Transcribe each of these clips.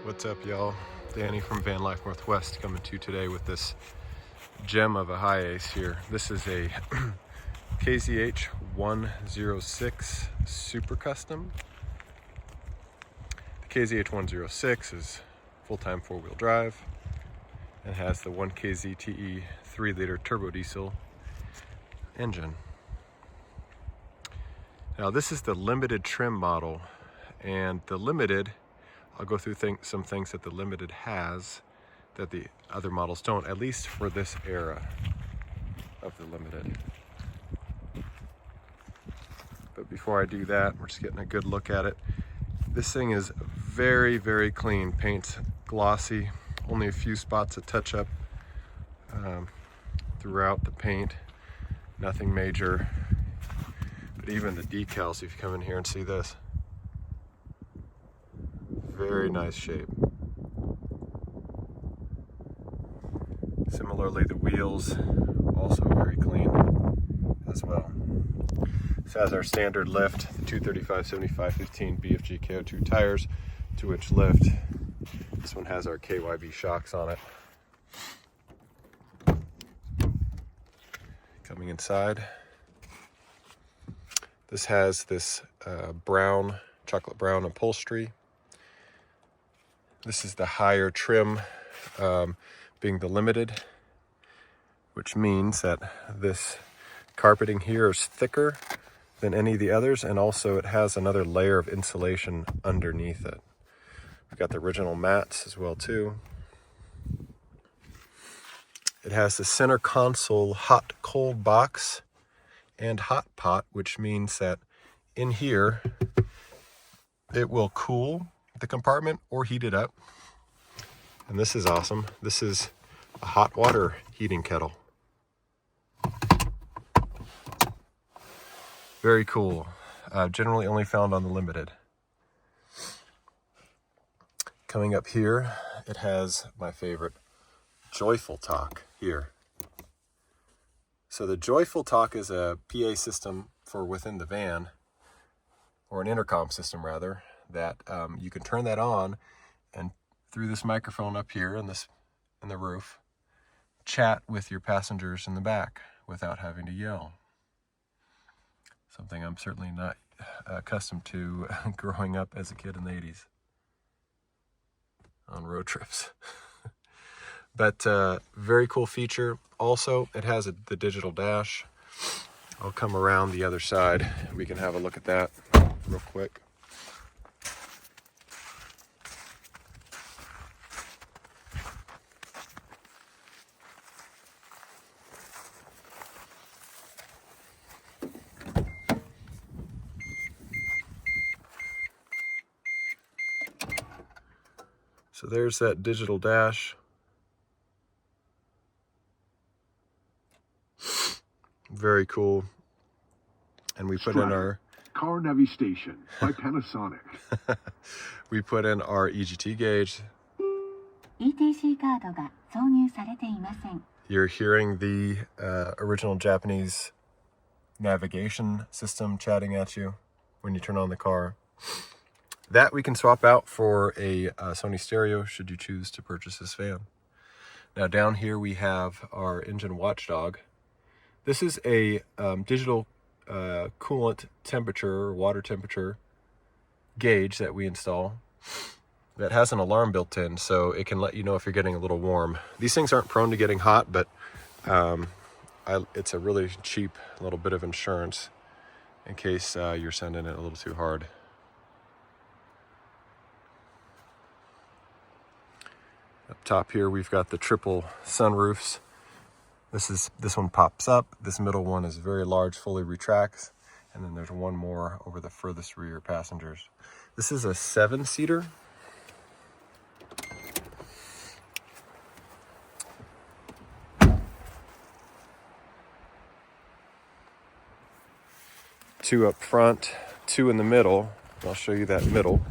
What's up, y'all? Danny from Van Life Northwest coming to you today with this gem of a Hiace here. This is a KZH 106 Super Custom. The KZH 106 is full-time four-wheel drive and has the 1KZTE 3-liter turbo diesel engine. Now this is the limited trim model, and the limited, I'll go through some things that the limited has that the other models don't, at least for this era of the limited. But before I do that, we're just getting a good look at it. This thing is very, very clean. Paint's glossy, only a few spots of touch up throughout the paint, nothing major. But even the decals, if you come in here and see this, very nice shape. Similarly, the wheels also very clean as well. This has our standard lift, the 235 75/15 BFG KO2 tires, 2-inch lift. This one has our KYB shocks on it. Coming inside, this has this chocolate brown upholstery. This is the higher trim, being the limited, which means that this carpeting here is thicker than any of the others, and also it has another layer of insulation underneath it. We've got the original mats as well too. It has the center console hot cold box and hot pot, which means that in here it will cool the compartment or heat it up. And this is awesome. This is a hot water heating kettle. Very cool. Generally only found on the limited. Coming up here, it has my favorite, Joyful Talk here. So the Joyful Talk is a PA system for within the van, or an intercom system rather, that you can turn that on and through this microphone up here in the roof, chat with your passengers in the back without having to yell. Something I'm certainly not accustomed to growing up as a kid in the 80s on road trips. But very cool feature. Also, it has the digital dash. I'll come around the other side. We can have a look at that real quick. So there's that digital dash. Very cool. And we put in our car navigation by Panasonic. We put in our EGT gauge. You're hearing the original Japanese navigation system chatting at you when you turn on the car. That we can swap out for a Sony stereo should you choose to purchase this van. Now down here we have our engine watchdog. This is a digital coolant temperature or water temperature gauge that we install that has an alarm built in, so it can let you know if you're getting a little warm. These things aren't prone to getting hot, but it's a really cheap little bit of insurance in case you're sending it a little too hard. Up top here we've got the triple sunroofs. This one pops up. This middle one is very large, fully retracts, and then there's one more over the furthest rear passengers. This is a 7-seater. Two up front, two in the middle. I'll show you that middle.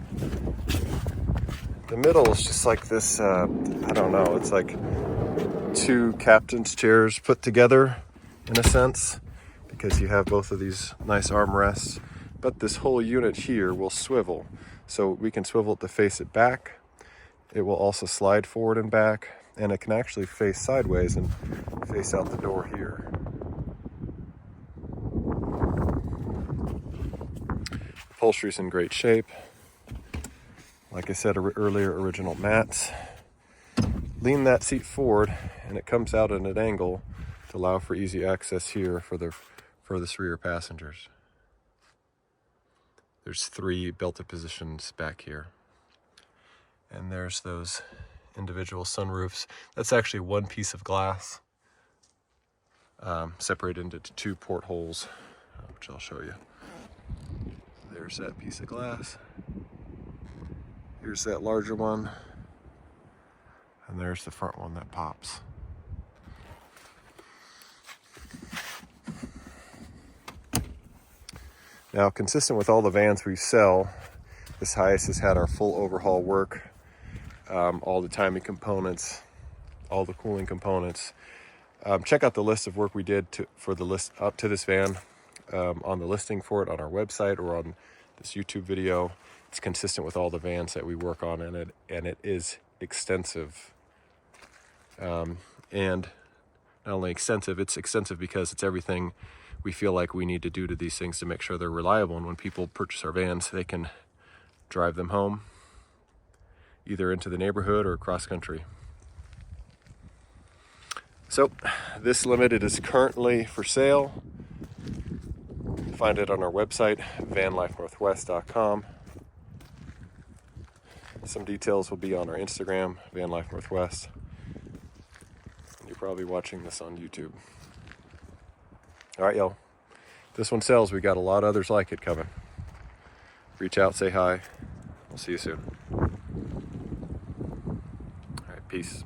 The middle is just like this, I don't know, it's like two captain's chairs put together in a sense, because you have both of these nice armrests. but this whole unit here will swivel. So we can swivel it to face it back. It will also slide forward and back, and it can actually face sideways and face out the door here. Upholstery's in great shape. Like I said earlier, original mats. Lean that seat forward and it comes out at an angle to allow for easy access here for the furthest rear passengers. There's 3 belted positions back here. And there's those individual sunroofs. That's actually one piece of glass separated into 2 portholes, which I'll show you. There's that piece of glass. Here's that larger one. And there's the front one that pops. Now, consistent with all the vans we sell, this Hiace has had our full overhaul work, all the timing components, all the cooling components. Check out the list of work we did for the list up to this van on the listing for it on our website or on this YouTube video. It's consistent with all the vans that we work on, and it is extensive. And not only extensive, it's extensive because it's everything we feel like we need to do to these things to make sure they're reliable. And when people purchase our vans, they can drive them home, either into the neighborhood or cross country. So this Limited is currently for sale. Find it on our website, vanlifenorthwest.com. Some details will be on our Instagram, vanlifenorthwest. You're probably watching this on YouTube. All right, y'all. This one sells. We got a lot of others like it coming. Reach out, say hi. We'll see you soon. All right, peace.